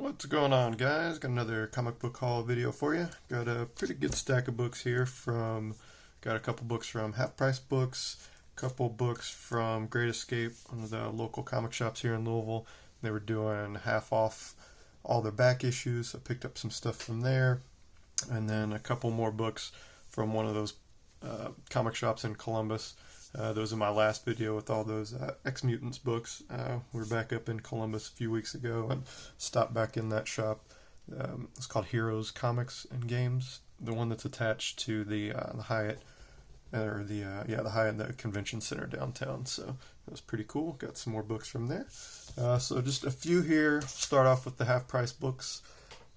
What's going on, guys? Got another comic book haul video for you. Got a pretty good stack of books here got a couple books from Half Price Books, a couple books from Great Escape, one of the local comic shops here in Louisville. They were doing half off all their back issues, so I picked up some stuff from there. And then a couple more books from one of those comic shops in Columbus. Those are my last video with all those X-Mutants books. We were back up in Columbus a few weeks ago and stopped back in that shop. It's called Heroes Comics and Games, the one that's attached to the Hyatt, or the Hyatt, the convention center downtown. So it was pretty cool. Got some more books from there. So just a few here. Start off with the Half Price Books.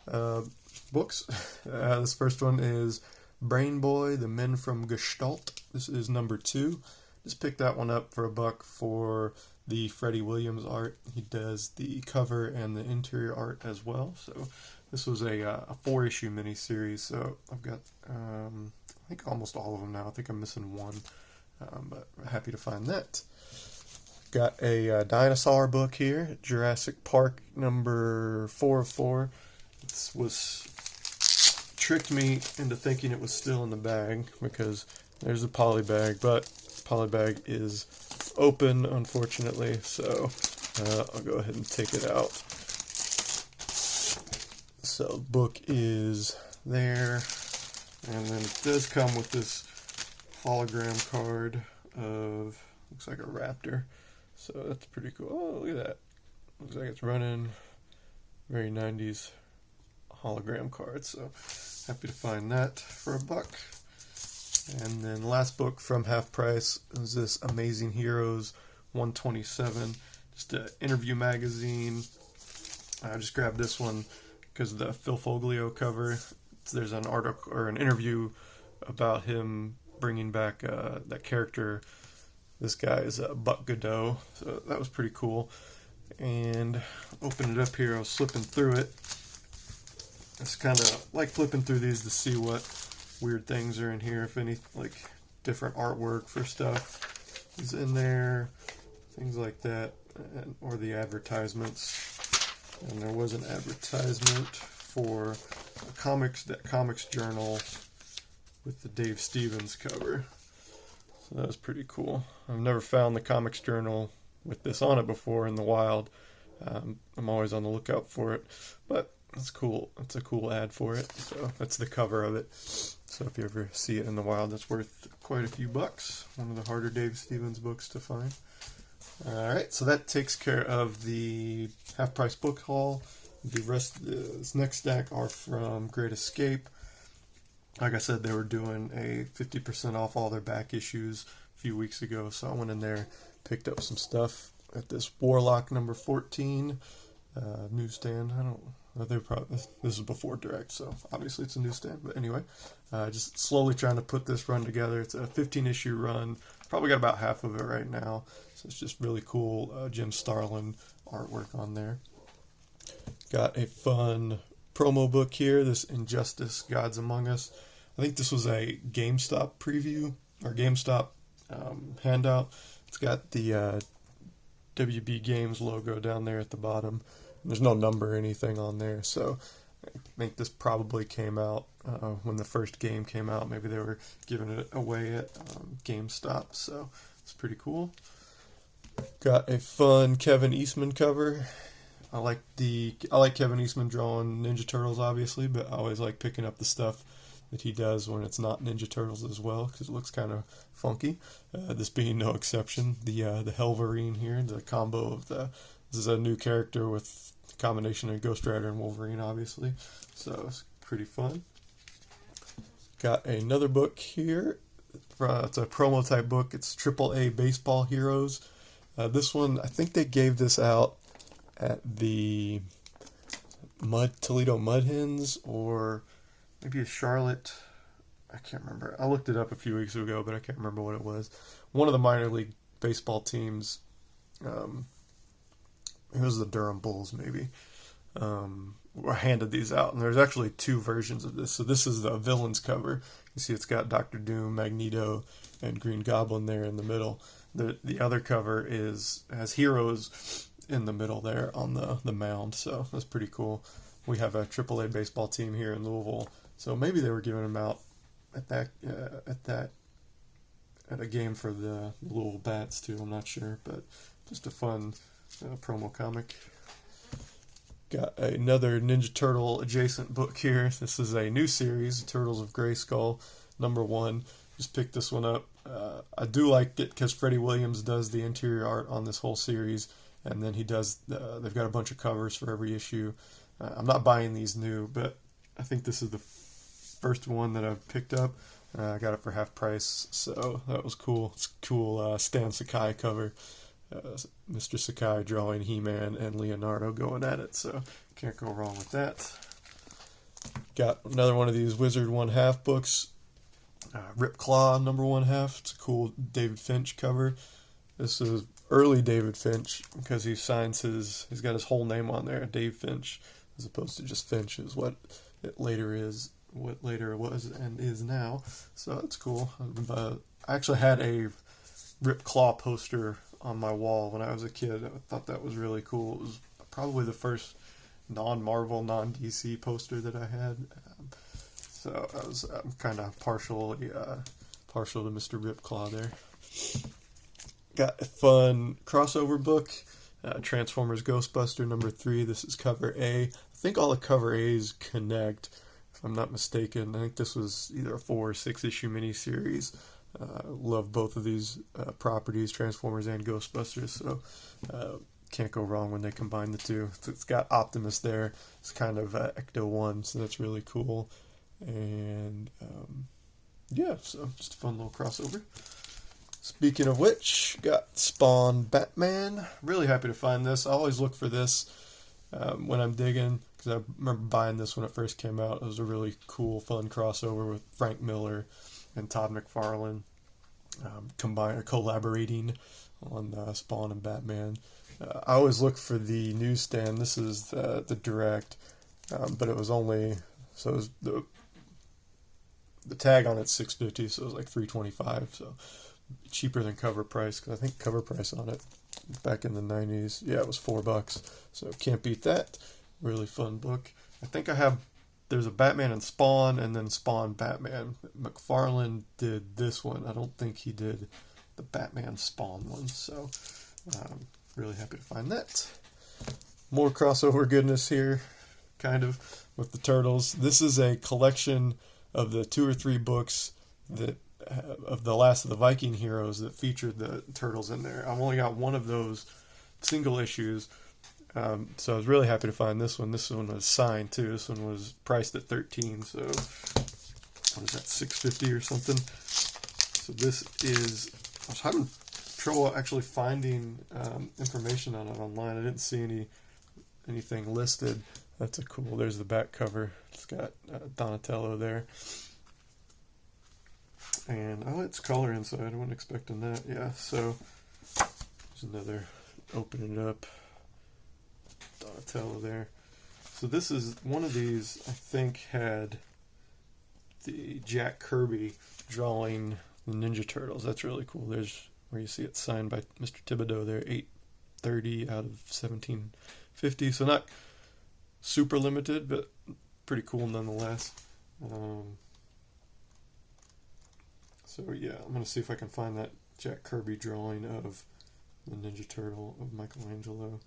This first one is Brain Boy: The Men from Gestalt. This is number 2. Just picked that one up for $1 for the Freddie Williams art. He does the cover and the interior art as well. So this was a 4-issue miniseries. So I've got I think almost all of them now. I think I'm missing one, but happy to find that. Got a dinosaur book here, Jurassic Park number 4 of 4. This was tricked me into thinking it was still in the bag because there's a poly bag, but poly bag is open, unfortunately, so I'll go ahead and take it out. So book is there, and then it does come with this hologram card of, looks like a raptor, so that's pretty cool. Oh, look at that. Looks like it's running. Very 90s hologram card, so happy to find that for $1. And then the last book from Half Price is this Amazing Heroes 127, just an interview magazine. I just grabbed this one because of the Phil Foglio cover. There's an article or an interview about him bringing back that character. This guy is Buck Godot, so that was pretty cool. And open it up here, I was flipping through it. It's kind of like flipping through these to see what weird things are in here, if any, like different artwork for stuff is in there, things like that, or the advertisements. And there was an advertisement for a comics journal with the Dave Stevens cover. So that was pretty cool. I've never found the comics journal with this on it before in the wild. I'm always on the lookout for it, but it's cool. It's a cool ad for it. So that's the cover of it. So if you ever see it in the wild, that's worth quite a few bucks. One of the harder Dave Stevens books to find. Alright, so that takes care of the Half Price book haul. The rest of this next stack are from Great Escape. Like I said, they were doing a 50% off all their back issues a few weeks ago, so I went in there, picked up some stuff at this Warlock number 14 newsstand. This is before Direct, so obviously it's a newsstand, but anyway, just slowly trying to put this run together. It's a 15-issue run, probably got about half of it right now, so it's just really cool Jim Starlin artwork on there. Got a fun promo book here, this Injustice: Gods Among Us. I think this was a GameStop preview, or GameStop handout. It's got the WB Games logo down there at the bottom. There's no number or anything on there, so I think this probably came out when the first game came out. Maybe they were giving it away at GameStop, so it's pretty cool. Got a fun Kevin Eastman cover. I like Kevin Eastman drawing Ninja Turtles, obviously, but I always like picking up the stuff that he does when it's not Ninja Turtles as well, because it looks kind of funky. This being no exception. The Helverine here, the combo of this is a new character with a combination of Ghost Rider and Wolverine, obviously, so it's pretty fun. Got another book here. It's a promo type book. It's AAA Baseball Heroes. This one, I think they gave this out at the Toledo Mud Hens, or maybe a Charlotte. I can't remember. I looked it up a few weeks ago, but I can't remember what it was. One of the minor league baseball teams, it was the Durham Bulls, maybe, were handed these out. And there's actually 2 versions of this. So this is the villains cover. You see it's got Doctor Doom, Magneto, and Green Goblin there in the middle. The other cover has Heroes in the middle there on the mound, so that's pretty cool. We have a AAA baseball team here in Louisville, so maybe they were giving them out at a game for the Louisville Bats too. I'm not sure, but just a fun promo comic. Got another Ninja Turtle adjacent book here. This is a new series, Turtles of Grayskull, #1. Just picked this one up. I do like it because Freddie Williams does the interior art on this whole series, and then he does. They've got a bunch of covers for every issue. I'm not buying these new, but I think this is the first one that I've picked up. I got it for half price, so that was cool. It's cool Stan Sakai cover. Mr. Sakai drawing He-Man and Leonardo going at it, so can't go wrong with that. Got another one of these Wizard 1/2 books. Rip Claw #1/2. It's a cool David Finch cover. This is early David Finch because he's got his whole name on there, Dave Finch, as opposed to just Finch is what later was and is now. So that's cool. I actually had a Rip Claw poster on my wall when I was a kid. I thought that was really cool. It was probably the first non-Marvel, non-DC poster that I had. So I'm kind of partial to Mr. Ripclaw there. Got a fun crossover book, Transformers Ghostbuster #3. This is cover A. I think all the cover A's connect, if I'm not mistaken. I think this was either a 4 or 6 issue miniseries. Love both of these properties, Transformers and Ghostbusters, so can't go wrong when they combine the two. It's got Optimus there. It's kind of Ecto-1, so that's really cool. And yeah, so just a fun little crossover. Speaking of which, got Spawn Batman. Really happy to find this. I always look for this when I'm digging, because I remember buying this when it first came out. It was a really cool, fun crossover with Frank Miller and Todd McFarlane collaborating on Spawn and Batman. I always look for the newsstand. This is the direct, but it was only, so it was the tag on it's $6.50, so it was like $3.25, so cheaper than cover price, because I think cover price on it back in the 90s, yeah, it was $4, so can't beat that. Really fun book. I think there's a Batman and Spawn, and then Spawn Batman. McFarlane did this one. I don't think he did the Batman Spawn one, so really happy to find that. More crossover goodness here, kind of, with the Turtles. This is a collection of the 2 or 3 books that of the Last of the Viking Heroes that featured the Turtles in there. I've only got one of those single issues, so I was really happy to find this one. This one was signed too. This one was priced at $13, so what is that, $6.50 or something? So this is, I was having trouble actually finding information on it online. I didn't see anything listed. That's a cool, there's the back cover. It's got Donatello there. And, oh, it's color inside. I wasn't expecting that. Yeah, so there's another, opening it up, Donatello there. So this is, one of these, I think, had the Jack Kirby drawing the Ninja Turtles. That's really cool. There's where you see it signed by Mr. Thibodeau there, 830 out of 1750. So not super limited, but pretty cool nonetheless. So yeah, I'm going to see if I can find that Jack Kirby drawing of the Ninja Turtle of Michelangelo.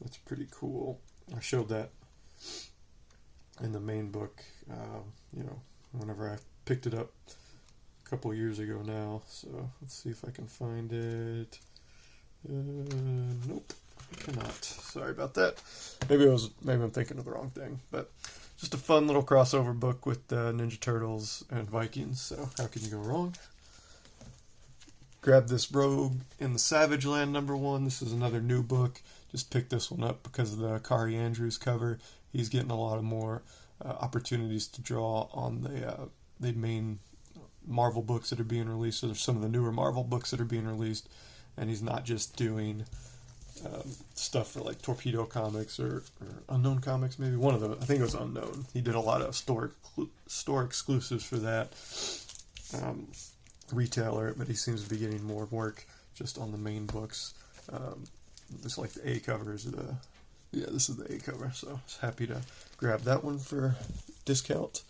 That's pretty cool. I showed that in the main book, whenever I picked it up a couple of years ago now. So let's see if I can find it. Nope, I cannot. Sorry about that. Maybe I'm thinking of the wrong thing, but just a fun little crossover book with Ninja Turtles and Vikings, so how can you go wrong? Grab this Rogue in the Savage Land #1. This is another new book. Just picked this one up because of the Kari Andrews cover. He's getting a lot of more opportunities to draw on the main Marvel books that are being released. So there's some of the newer Marvel books that are being released, and he's not just doing stuff for like Torpedo Comics or Unknown Comics, maybe one of those. I think it was Unknown. He did a lot of store exclusives for that retailer, but he seems to be getting more work just on the main books. Just like the A covers. Yeah, this is the A cover, so I was happy to grab that one for discount.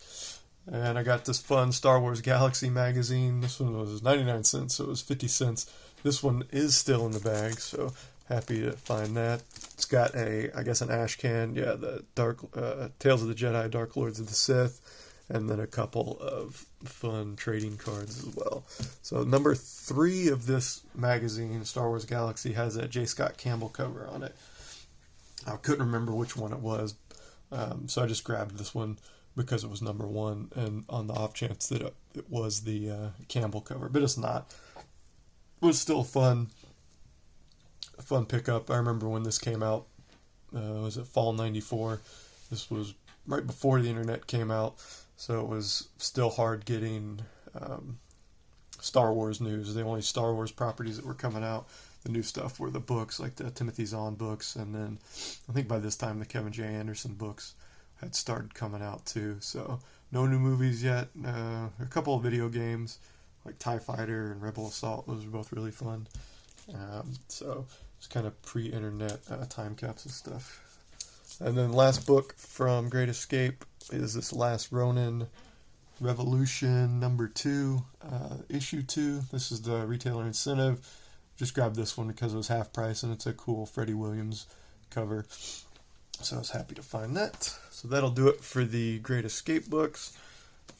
And I got this fun Star Wars Galaxy magazine. This one was 99 cents, so it was 50 cents. This one is still in the bag, so happy to find that. It's got I guess an ash can. Yeah, the Tales of the Jedi, Dark Lords of the Sith, and then a couple of fun trading cards as well. So number 3 of this magazine, Star Wars Galaxy, has a J. Scott Campbell cover on it. I couldn't remember which one it was, so I just grabbed this one because it was number 1, and on the off chance that it was the Campbell cover, but it's not. It was still a fun pickup. I remember when this came out, was it fall '94? This was right before the internet came out, so it was still hard getting Star Wars news. The only Star Wars properties that were coming out, the new stuff, were the books, like the Timothy Zahn books, and then I think by this time the Kevin J. Anderson books had started coming out too. So no new movies yet. A couple of video games like TIE Fighter and Rebel Assault. Those were both really fun. So it's kind of pre-internet time capsule stuff. And then last book from Great Escape is this Last Ronin Revolution number 2, issue 2. This is the retailer incentive. Just grabbed this one because it was half price and it's a cool Freddie Williams cover. So I was happy to find that. So that'll do it for the Great Escape books.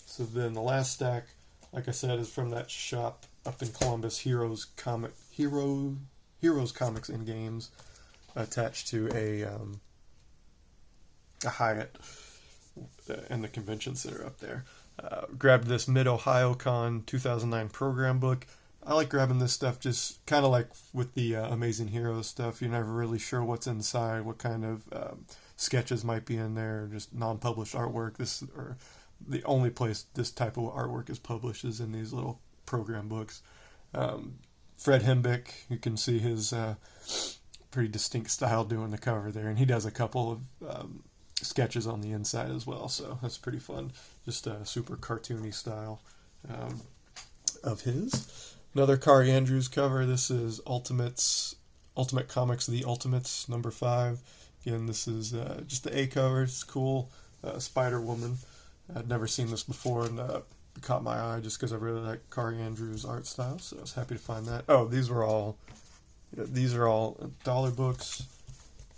So then the last stack, like I said, is from that shop up in Columbus, Heroes Comics and Games, attached to a Hyatt in the convention center up there. Grabbed this Mid-Ohio Con 2009 program book. I like grabbing this stuff just kind of like with the Amazing Heroes stuff. You're never really sure what's inside, what kind of sketches might be in there, just non-published artwork. Or the only place this type of artwork is published is in these little program books. Fred Hembick, you can see his pretty distinct style doing the cover there, and he does a couple of sketches on the inside as well, so that's pretty fun. Just a super cartoony style of his. Another Kari Andrews cover. This is Ultimate Comics The Ultimates number 5. Again, this is just the A cover. It's cool. Spider-Woman. I'd never seen this before, and it caught my eye just because I really like Kari Andrews' art style, so I was happy to find that. Oh, these are all dollar books,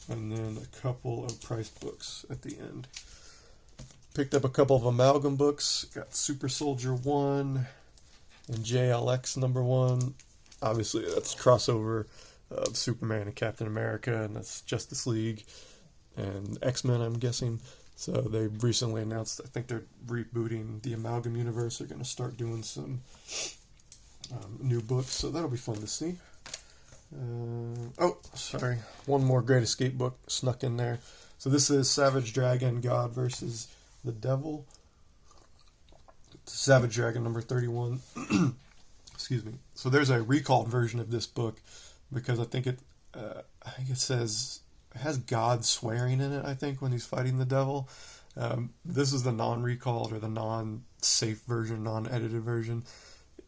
and then a couple of priced books at the end. Picked up a couple of Amalgam books. Got Super Soldier 1 and JLX number 1. Obviously, that's crossover of Superman and Captain America, and that's Justice League and X-Men, I'm guessing. So they recently announced, I think they're rebooting the Amalgam universe. They're going to start doing some new books, so that'll be fun to see. One more Great Escape book snuck in there. So this is Savage Dragon, God versus the Devil. Savage Dragon number 31. Excuse me. So there's a recalled version of this book because I think it says it has God swearing in it, I think, when he's fighting the devil. This is the non-recalled or the non-safe version, non-edited version.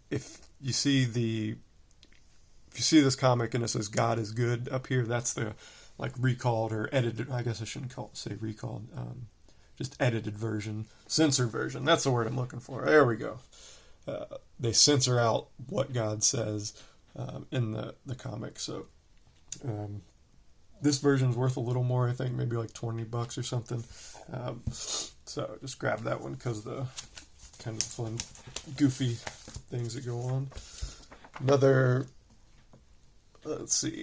If you see this comic and it says God is good up here, that's the recalled or edited. I guess I shouldn't say recalled. Just edited version, censored version. That's the word I'm looking for. There we go. They censor out what God says in the comic. So this version is worth a little more, I think, maybe like $20 or something. So just grab that one because the kind of fun, goofy things that go on. Another,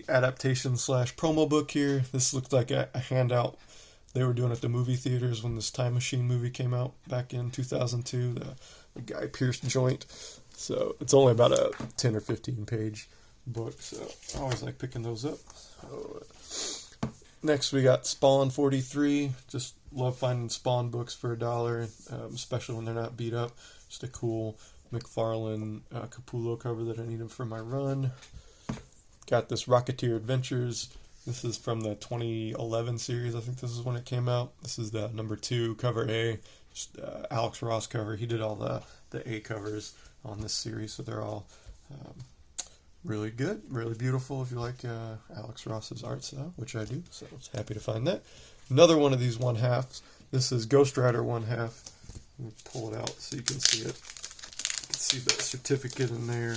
adaptation / promo book here. This looked like a handout they were doing at the movie theaters when this Time Machine movie came out back in 2002, the Guy Pearce joint. So it's only about a 10 or 15 page book, so I always like picking those up. So, next we got Spawn 43. Just love finding Spawn books for $1, especially when they're not beat up. Just a cool McFarlane Capullo cover that I needed for my run. Got this Rocketeer Adventures. This is from the 2011 series. I think this is when it came out. This is the number 2, cover A. Just, Alex Ross cover. He did all the A covers on this series, so they're all really good, really beautiful if you like Alex Ross's art style, which I do, so I was happy to find that. Another one of these 1/2s. This is Ghost Rider 1/2. Let me pull it out so you can see it. You can see the certificate in there.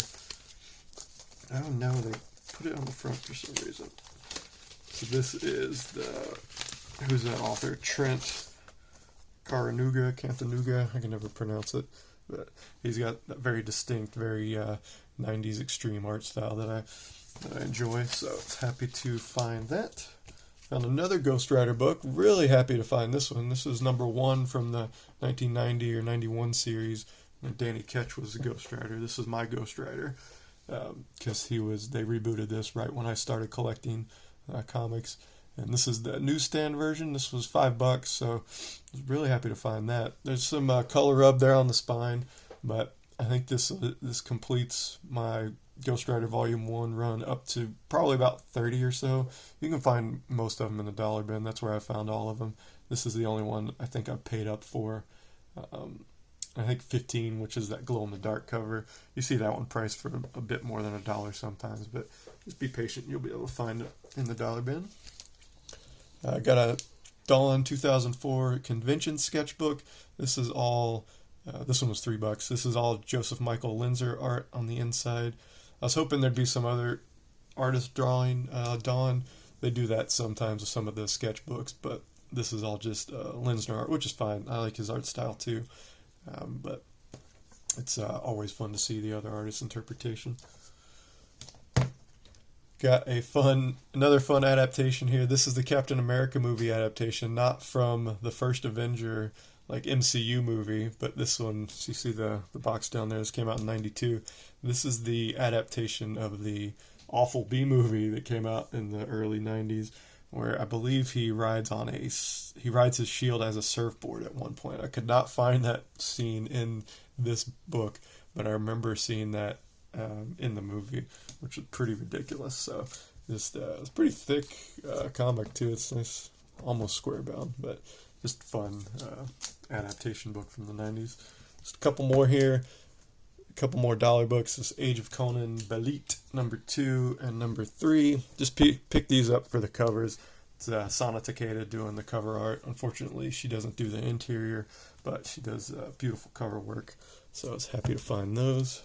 Oh no, they put it on the front for some reason. So this is who's that author? Trent Cantanuga. I can never pronounce it, but he's got that very distinct, very 90s extreme art style that I enjoy. So I was happy to find that. Found another Ghost Rider book. Really happy to find this one. This is number 1 from the 1990 or 91 series. And Danny Ketch was the Ghost Rider. This is my Ghost Rider because they rebooted this right when I started collecting comics. And this is the newsstand version. This was $5, so I was really happy to find that. There's some color rub there on the spine, but I think this completes my Ghost Rider Volume 1 run up to probably about 30 or so. You can find most of them in the dollar bin. That's where I found all of them. This is the only one I think I've paid up for. I think 15, which is that glow-in-the-dark cover. You see that one priced for a bit more than $1 sometimes, but just be patient. You'll be able to find it in the dollar bin. I got a Dawn 2004 convention sketchbook. This is all, this one was $3. This is all Joseph Michael Linzer art on the inside. I was hoping there'd be some other artist drawing Dawn. They do that sometimes with some of the sketchbooks, but this is all just Linzer art, which is fine. I like his art style too, but it's always fun to see the other artist's interpretation. Got another fun adaptation here. This is the Captain America movie adaptation, not from the first Avenger, like MCU movie, but this one, so you see the box down there, this came out in 92. This is the adaptation of the awful B movie that came out in the early 90s, where I believe he rides his shield as a surfboard at one point. I could not find that scene in this book, but I remember seeing that in the movie, which was pretty ridiculous. So it's pretty thick comic too. It's nice, almost square bound, but just fun adaptation book from the 90s. Just a couple more here, a couple more dollar books. This Age of Conan Belit number 2 and number 3. Just pick these up for the covers. It's Sana Takeda doing the cover art. Unfortunately, she doesn't do the interior, but she does beautiful cover work. So I was happy to find those.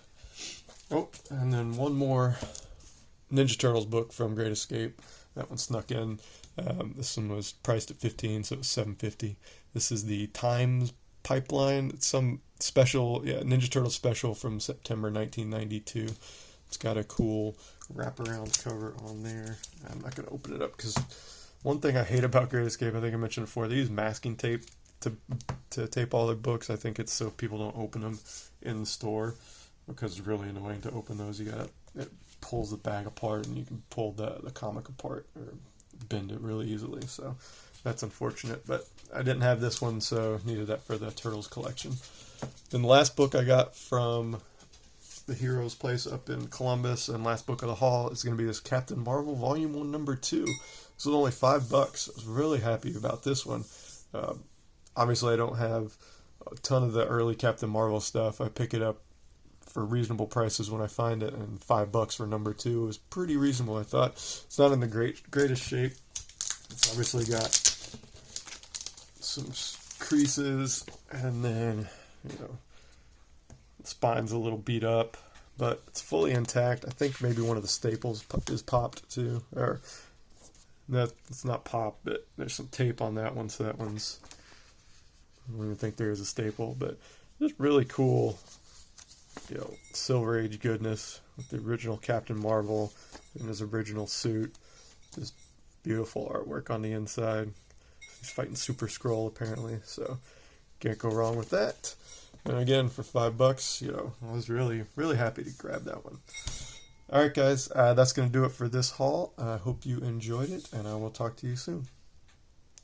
Oh, and then one more Ninja Turtles book from Great Escape. That one snuck in. This one was priced at $15, so it was $7.50. This is the Times Pipeline. It's some special, Ninja Turtles special from September 1992. It's got a cool wraparound cover on there. I'm not going to open it up because one thing I hate about Great Escape, I think I mentioned before, they use masking tape to tape all their books. I think it's so people don't open them in the store, because it's really annoying to open those. It pulls the bag apart, and you can pull the comic apart or bend it really easily. So that's unfortunate, but I didn't have this one, so needed that for the Turtles collection. Then the last book I got from the Heroes Place up in Columbus, and last book of the haul is going to be this Captain Marvel Volume 1 number 2. This was only $5. I was really happy about this one. Obviously I don't have a ton of the early Captain Marvel stuff. I pick it up for reasonable prices when I find it, and $5 for number 2 was pretty reasonable. I thought it's not in the greatest shape. It's obviously got some creases, and then the spine's a little beat up, but it's fully intact. I think maybe one of the staples is popped too, or that it's not popped, but there's some tape on that one, so that one's, I don't even think there is a staple, but just really cool. Silver Age goodness with the original Captain Marvel in his original suit. Just beautiful artwork on the inside. He's fighting Super Skrull apparently, so can't go wrong with that. And again, for $5, I was really, really happy to grab that one. Alright guys, that's going to do it for this haul. I hope you enjoyed it, and I will talk to you soon.